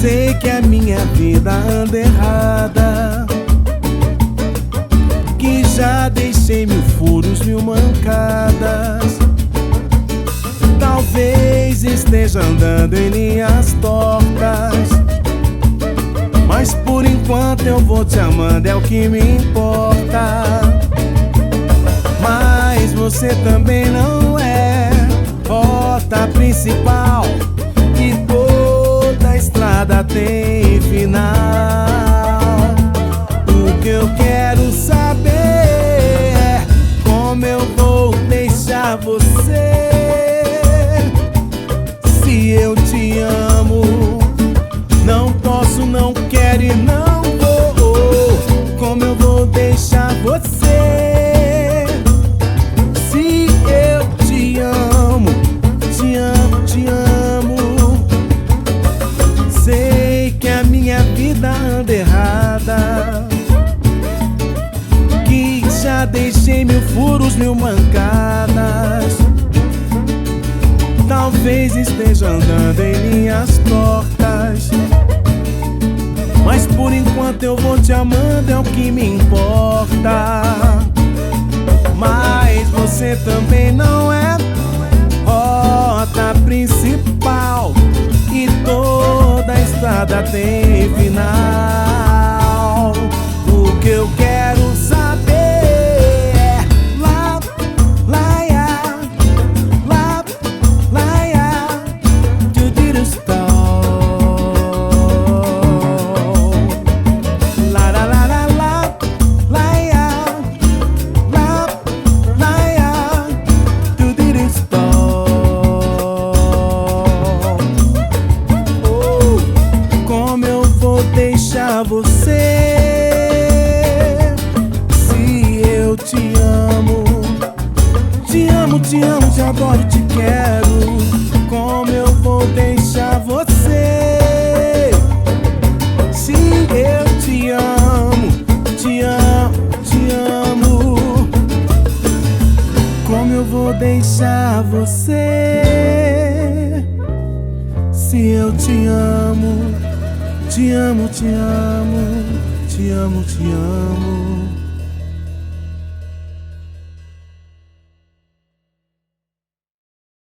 Sei que a minha vida anda errada, que já deixei mil furos, mil mancadas. Talvez esteja andando em linhas tortas, mas por enquanto eu vou te amando, é o que me importa. Mas você também não é rota principal, e toda estrada tem final. O que eu quero saber é como eu vou deixar você. Se eu te amo, não posso, não quero e não vou. Como eu vou deixar você? Se eu te amo, te amo, te amo. Sei que a minha vida anda errada, que já deixei mil furos, mil mancadas. Talvez esteja andando em linhas tortas, mas por enquanto eu vou te amando, é o que me importa. Mas você também não é rota principal, e toda estrada tem final. O que eu quero saber é lá, lá, ya, lá, lá, ya, to the stone. La la la la la, la ya, la, la ya, to the stone. Como eu vou deixar você? Se eu te amo, te amo, te amo, te adoro, te quero. Como eu vou deixar você? Se eu te amo, te amo, te amo. Como eu vou deixar você? Se eu te amo, te amo, te amo, te amo, te amo.